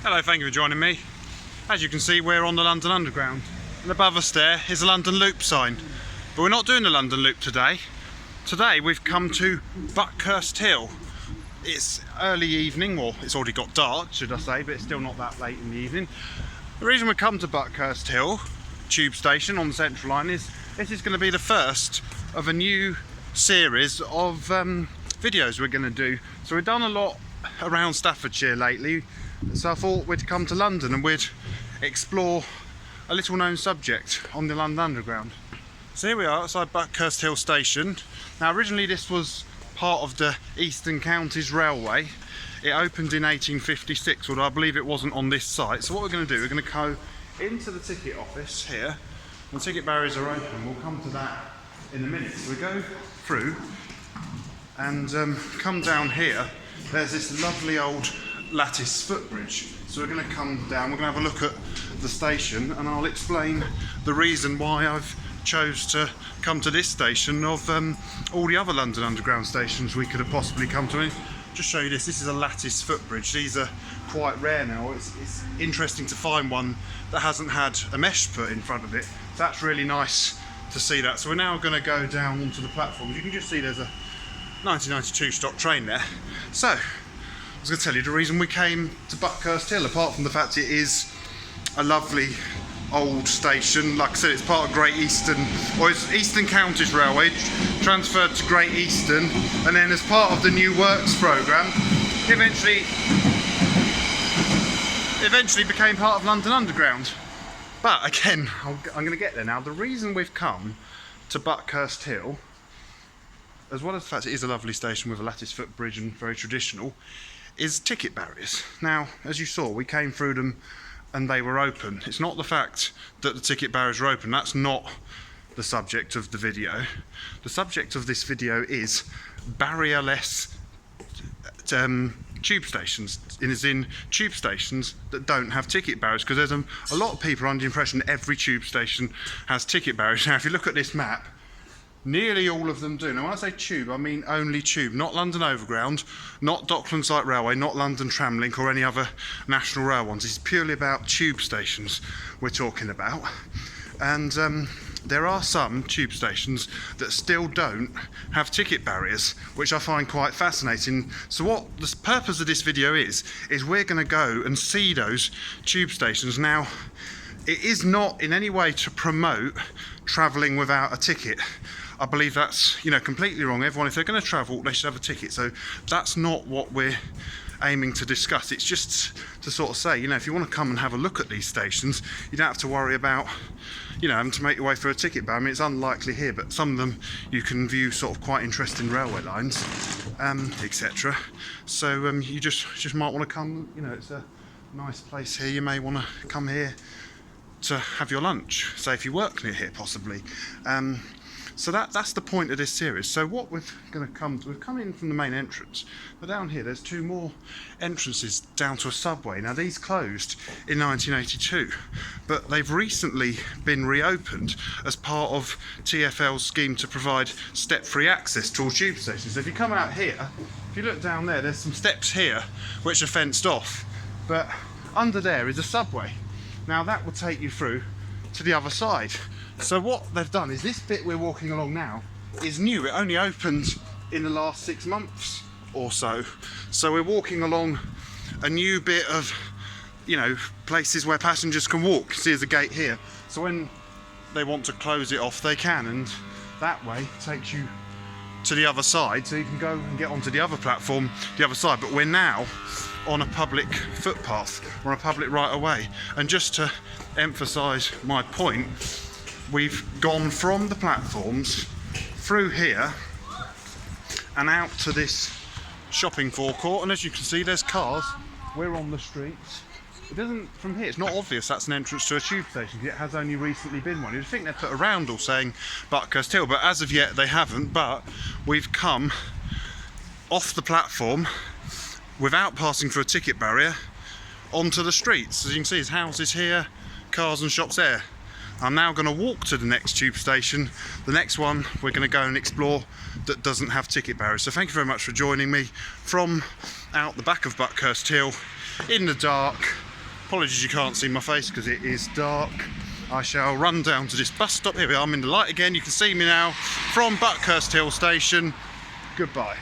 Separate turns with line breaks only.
Hello, thank you for joining me. As you can see, we're on the London Underground, and above us there is a London Loop sign. But we're not doing the London Loop today. Today we've come to Buckhurst Hill. It's early evening, or it's already got dark, should I say, but it's still not that late in the evening. The reason we come to Buckhurst Hill tube station on the Central Line is this is going to be the first of a new series of videos we're going to do. So we've done a lot around Staffordshire lately, so I thought we'd come to London and we'd explore a little known subject on the London Underground. So here we are outside Buckhurst Hill station. Now originally this was part of the Eastern Counties Railway. It opened in 1856, although I believe it wasn't on this site. So what we're going to do, we're going to go into the ticket office here. The ticket barriers are open, we'll come to that in a minute. So we go through and come down here. There's this lovely old lattice footbridge. So we're going to come down, we're going to have a look at the station, and I'll explain the reason why I've chose to come to this station of all the other London Underground stations we could have possibly come to. Just show you this is a lattice footbridge. These are quite rare now. It's interesting to find one that hasn't had a mesh put in front of it. So that's really nice to see that. So we're now going to go down onto the platform. You can just see there's a 1992 stock train there. So I was going to tell you the reason we came to Buckhurst Hill, apart from the fact it is a lovely old station. Like I said, it's part of Great Eastern, or it's Eastern Counties Railway, transferred to Great Eastern, and then as part of the new works programme, eventually became part of London Underground. But again, I'm going to get there now. The reason we've come to Buckhurst Hill, as well as the fact it is a lovely station with a lattice footbridge and very traditional, is ticket barriers. Now, as you saw, we came through them and they were open. It's not the fact that the ticket barriers are open, that's not the subject of the video. The subject of this video is barrierless tube stations, as in tube stations that don't have ticket barriers, because there's a lot of people under the impression that every tube station has ticket barriers. Now if you look at this map, nearly all of them do. Now when I say tube, I mean only tube, not London Overground, not Docklands Light Railway, not London Tramlink or any other national rail ones. It's purely about tube stations we're talking about. And there are some tube stations that still don't have ticket barriers, which I find quite fascinating. So what the purpose of this video is we're going to go and see those tube stations. Now, it is not in any way to promote travelling without a ticket. I believe that's, completely wrong. Everyone, if they're going to travel, they should have a ticket. So that's not what we're aiming to discuss. It's just to sort of say, if you want to come and have a look at these stations, you don't have to worry about, having to make your way through a ticket bar. I mean, it's unlikely here, but some of them you can view sort of quite interesting railway lines, etc. So you just might want to come. It's a nice place here. You may want to come here to have your lunch, say if you work near here possibly. So that's the point of this series. So what we've come in from the main entrance, but down here there's two more entrances down to a subway. Now these closed in 1982, but they've recently been reopened as part of TfL's scheme to provide step-free access to all tube stations. So if you come out here, if you look down there, there's some steps here which are fenced off, but under there is a subway. Now that will take you through to the other side. So what they've done is this bit we're walking along now is new. It only opened in the last 6 months or so. So we're walking along a new bit of, places where passengers can walk. See, there's a gate here. So when they want to close it off, they can, and that way takes you to the other side, so you can go and get onto the other platform, the other side. But we're now on a public footpath, or a public right of way. And just to emphasise my point, we've gone from the platforms through here and out to this shopping forecourt, and as you can see there's cars. We're on the streets. It doesn't, from here, it's not obvious that's an entrance to a tube station. It has only recently been one. You'd think they'd put a roundel saying Buckhurst Hill, but as of yet they haven't. But we've come off the platform without passing through a ticket barrier onto the streets. As you can see, there's houses here, cars and shops there. I'm now going to walk to the next tube station. The next one we're going to go and explore that doesn't have ticket barriers. So thank you very much for joining me from out the back of Buckhurst Hill in the dark Apologies you can't see my face because it is dark. I shall run down to this bus stop. Here we are, I'm in the light again. You can see me now from Buckhurst Hill Station. Goodbye.